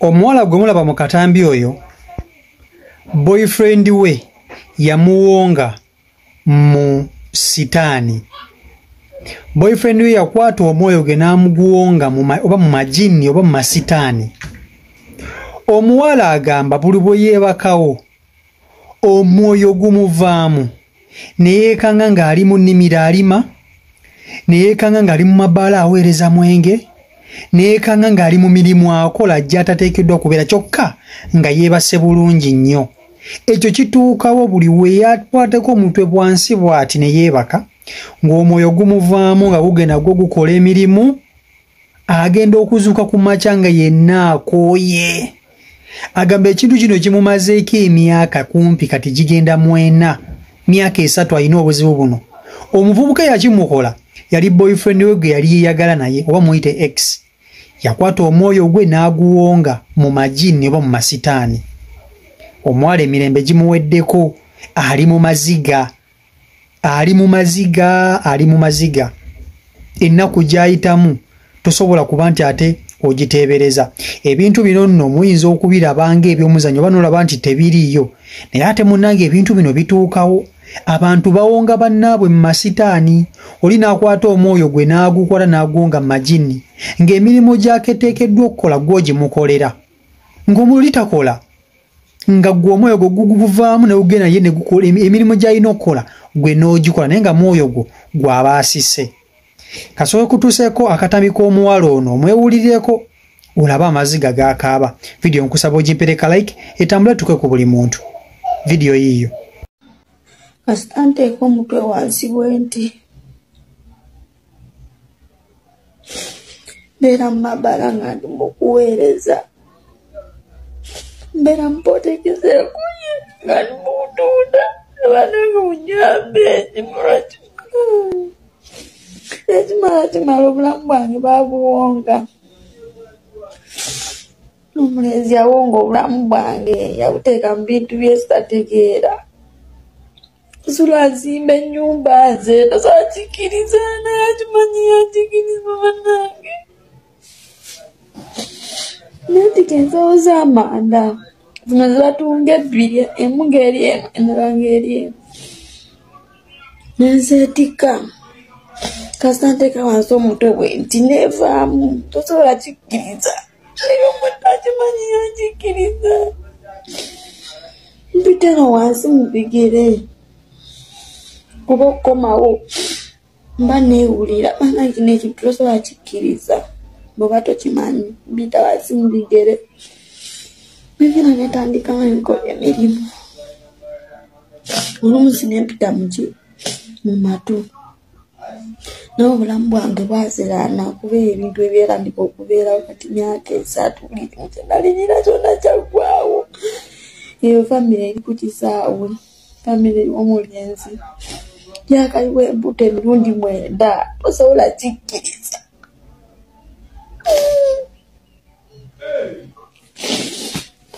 omuwala gwe mulaba mu katambi oyo boyfriend we yamuwonga mu sitaani. Boyfriend we yakwata omwoyo gwe n'amuguwonga oba mu majini oba mu masitaani. Omuwala agamba buli bwe yeebakawo omwoyo gumuvaamu ne yeekanga ng'ali mu nnimiro alima, ne yeekanga ng'ali mu mabaala aweereza mwenge, ne yeekanga ng'ali mu mirimu akola gy'atateekeddwa kubeera, kyokka nga yeebase bulungi nnyo. Ekyo kituukawo buli we yakwateko omutwe bwansi bw'ati ne yeebaka ng'omwoyo gumuvaamu nga gugenda gwo gukola emirimu, agenda okuzuuka ku makya nga yenna akooye. Agamba ekintu kino kimumazeeko emyaka kumpi kati gigenda 4, myaka 3 alina obuzibu buno. Omuvubuka yakimukola yali boyfriend we gwe yali yeeyagala naye oba muyite ex. Yakwata omwoyo gwe n'aguwonga mu majini oba mu masitaani. Omuwala emirembe gimuweddeko, ali mu maziga. Ennaku gy'ayitamu tosobola kuba nti ate ogiteebereza. Ebintu bino nno muyinza okubiraba ng'ebyomuzannyo oba n'olaba nti tebiriiyo, naye ate munnange ebintu bino bituukawo. Abantu bawonga bannaabwe mu masitaani, oli n'akwata omwoyo gwe n'agukola n'aguwonga mu majini, ng'emirimu gy'aketeekeddwa okukola gw'ogimukolera, ng'omululi takola, nga gwe omwoyo gwo guguvaamu ne gugenda ye ne gukola emirimu gy'alina okukola gwe n'ogikola, naye nga mwoyo gwo gw'aba asise. Kasooke kutuuseeko akatambi k'omuwala ono, omwewulirireko olaba amaziga g'akaaba. Vidiyo nkusaba ogimpereka like etambule tuke ku buli muntu. Vidiyo yiyo. Kasita nteeka omutwe wansi bwenti mbeera mu mabbala nga ndi mu kuweereza, mbeera mupotekezeeko nga ndi mu kutunda abanange munyambe ekimala obulamu bwange babuwonga. Omulezi yawonga obulamu bwange, yabuteeka mu bintu byesitategeera. Kusula azimba ennyumba ze tasakikiriza naye akimanyi yakikiriza bannange. Natika ensawo z'amanda zino zibatunga 2, emu ng'eri eno endala ng'eri eno, nenzeetika. Kasita nteeka wansi omutwe bwenti neevaamu, tosobola kikkiriza. Naye omuntu akimanyi yakikiriza. Mpita eno wansi mu bigere oba okukomawo mba neewulira bannange kino ekintu tosobola kikkiriza bw'oba tokimanyi. Mpita wansi mu bigere negera netandika enkola emirimu. Olumusi nempita mu matu, naye obulamu bwange bwazirana kubeera ebintu ebyerandika okubeerawo kati myaka 3 kyenalirira kyonna kyaggwaawo. Eyo famire eri ku kisaawe, famire omulenzi yakaliwa embuto emirundi 9, tosobola kikkiriza.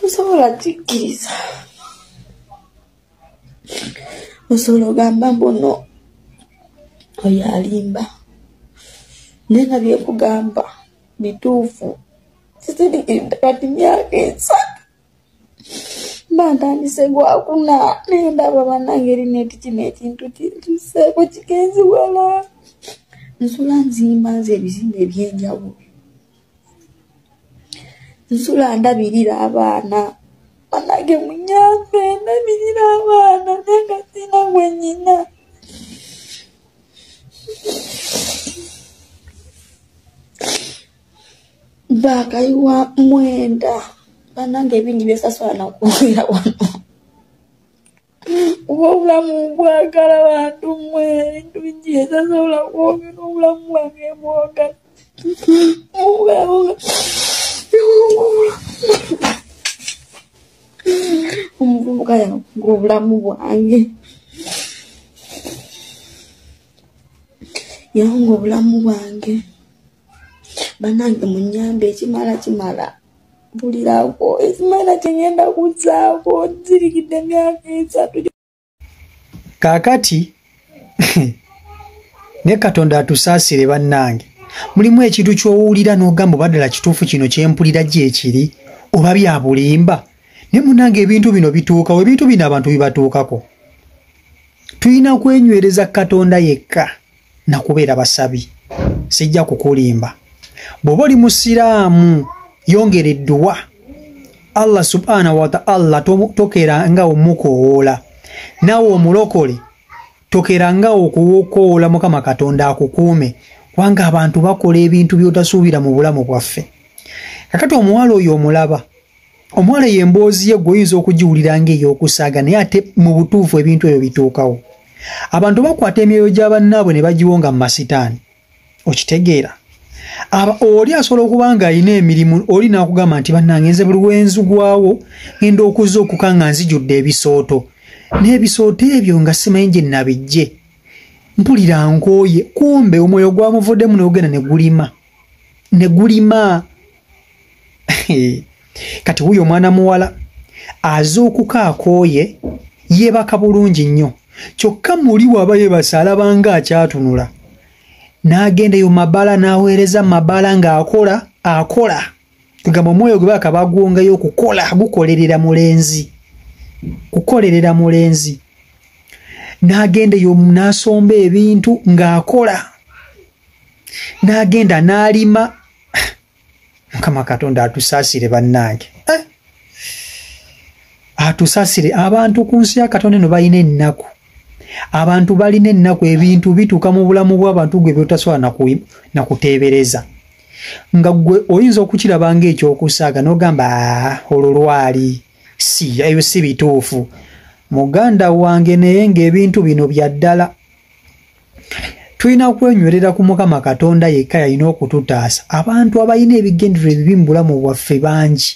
Tosobola kikkiriza. Osobola ogamba mbuno oyo alimba, naye nga byekugamba bituufu. Kisirikirira kati myaka 3 mba ntandise gwakuna, naye ndaba bannange erina eti kino ekintu kiseeko kigenzi wala. Nsula nzimba nze ebizimbe eby'enjawulo, nsula ndabirira abaana bannange munyambe, ndabirira abaana naye nga sina gwennyina. Bakayiwa 9 bannange ebingi byesasula nakubeera wano. Kuba obulamu bwagala bantu mmwe, ebintu bingi esasobola kwogera obulamu bwange bwogala. Omuvubuka yawonga obulamu bwange, yawonga obulamu bwange. Bannange munyambe, ekimala mpulirako ekimala kyengenda kuzzaako, nzirikidde emyaka 3. Kaakati ne Katonda atusaasire bannange, mulimu ekintu ky'owulira n'ogamba baddala kituufu kino kyempulira gye kiri, oba bya bulimba ne munange ebintu bino bituukawo ebintu bino abantu bibatuukako tulina kwenywereza Katonda yekka na kubeera basabi sijja kukulimba bw'oba oli musiraamu yongera edduwa Allah subhanahu wa ta'ala tokera nga omukoola nawe omulokole tokera nga okuwokoola Mukama Katonda akukuume wanga abantu bakola ebintu by'otasuubira mu bulamu bwaffe kakati omuwala oyo omulaba omuwala yemboozi ye goyinza okugiwulira ng'ey'okusaaga naye ate mu butuufu ebintu ebyo bituukawo abantu bakwata emyoyo gy'abannaabwe ne bagiwonga mu masitaani okitegeera oli asobola okuba nga alina emirimu oli n'akugamba nti bannange nze buli wenzugwawo ngenda okuzza okuka nga nzijudde ebisooto n'ebisooto ebyo nga simanyi gye nabijje mpulira nkooye kumbe omwoyo gwamuvuddemu n'ogenda ne gulima kati wuyo omwana muwala aza okuka akooye yeebaka bulungi nnyo kyokka muli waba yeebasa alaba nga akyatunula n'agendeyo mabala n'aweereza mabala ng'akola kugamba omwoyo gwe baka bagwongayo okukola gukolerera mulenzi n'agendeyo n'asomba ebintu ng'akola n'agenda n'alima Mukama Katonda atusaasire bannange atusaasire abantu ku nsi ya Katonda eno balina ennaku abantu balina ennaku ebintu bituuka mu bulamu bw'abantu gwe byotasobola nakuteebereza nga gwe oyinza okukiraba ng'ekyokusaaga n'ogamba olwo lwali ebyo si bituufu muganda wange naye ng'ebintu bino bya ddala tulina kwenywerera ku Mukama Katonda yekka yalina okututaasa abantu abalina ebigendererwa ebibi mu bulamu bwaffe bangi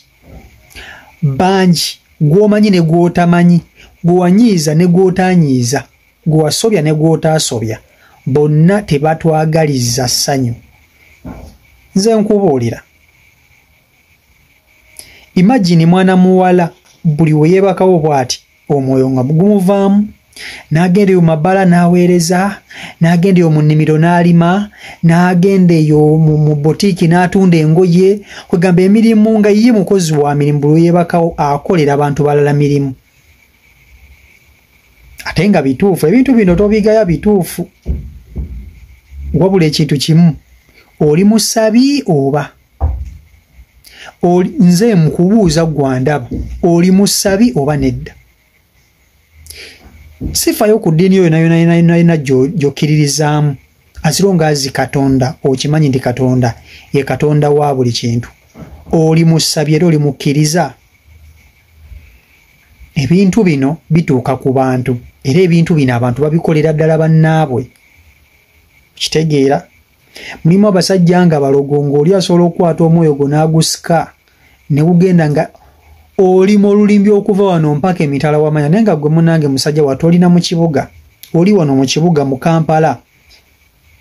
gw'omanyi ne gw'otamanyi gwewanyiiza ne gw'otanyiiza gwewasobya ne gw'otaasobya bonna tebatwagaliza ssanyu nze nkubuulira imagine mwana muwala buli we yeebakawo bw'ati omwoyo nga gumuvaamu n'agendeyo mabala n'aweereza n'agendeyo mu nnimiro n'alima n'agendeyo mu botiiki n'atunda engoye kwegamba emirimu nga ye mukozi wa mirimu buli yeebakawo akolera abantu balala mirimu ate nga bituufu ebintu bino tobigaya bituufu wabula ekintu kimu oli musabi oba nze mukubuuza gwandaba oli musabi oba nedda sifayo ku ddiini yoyo nayona gy'okkiririzaamu azironga azi Katonda okimanyi nti Katonda ye Katonda wa buli kintu oli musabi era oli mukkiriza ebintu bino bituuka ku bantu era ebintu bino abantu babikolera ddala bannaabwe kitegeera mulimu abasajja nga balogongo oli asobola okukwata omwoyo gwo n'agusika ne gugenda nga oli mu lulimbi okuva wano mpaka emitala w'amanya naye nga gwe munange musajja wate olina mu kibuga oli wano mu kibuga mu Kampala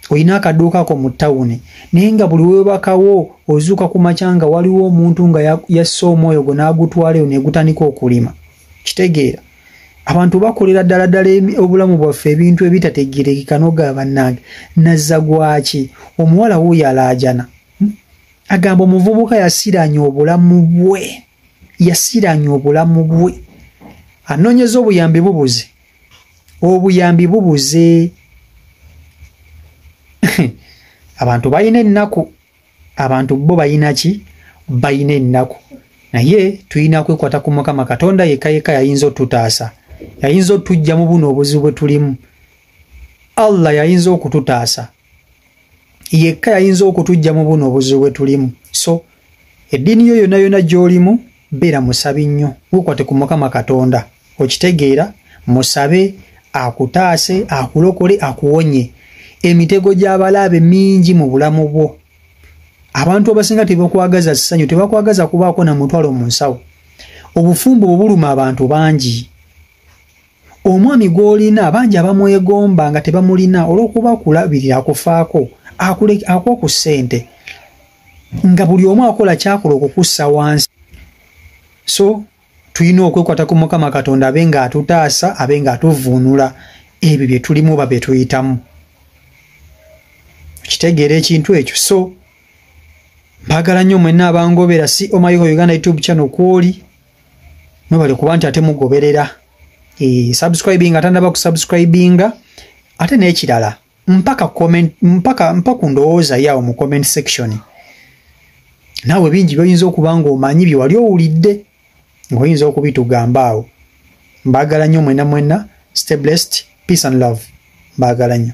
olina akaduuka ko mu ttawuni naye nga buli weebakawo ozuuka ku makya nga waliwo omuntu nga yasse omwoyo gwo n'agutwaleyo ne gutandika okulima kitegeera abantu bakolera ddala obulamu bwaffe ebintu ebitategeerekeka n'ogaba bannange nazza gwaki omuwala wuuyo alaajana agamba omuvubuka yasiranya obulamu bwe anoonyeza obuyambi bubuze abantu balina ennaku abantu bo balina ki balina ennaku naye tulina kwekwata ku Mukama Katonda yekka yayinza otutaasa yayinza otujja mu buno obuzibu bwe tulimu Allah yayinza okututaasa yekka yayinza okutujja mu buno obuzibu bwe tulimu so eddiini yo yonna gy'olimu beera musabi nnyo wekwate ku Mukama Katonda okitegeera musabe akutaase akulokole akuwonye emitego gy'abalaabe mingi mu bulamu bwo abantu abasinga tebakwagaza ssanyu tebakwagaza kubaako na mutwalo mu nsawo obufumbo bubuluma abantu bangi omwami gw'olina bangi abamwegomba nga tebamulina olw'okuba akulabirira akufaako akuwa ku ssente nga buli omu akola kyakola okukussa wansi so tulina okwekwata ku Mukama Katonda abe nga atutaasa abe nga atuvuunula ebyo bye tulimu oba bye tuyitamu kitegeera ekintu ekyo so Mpagala nnyo mwenna abangobera si Omayigo Uganda YouTube channel kwoli. Mwebale kuba nti ate mugoberera. Subscribing atandaba kusubscribinga. Ate n'ekirala mpaka comment mpaka ndowooza yawo mu comment section. Naawe bingi by'oyinza okuba ng'omanyi bye wali owulidde ng'oyinza okubitugamba awo. Mbagala nnyo mwenna. Stay blessed. Peace and love. Mbagala nnyo.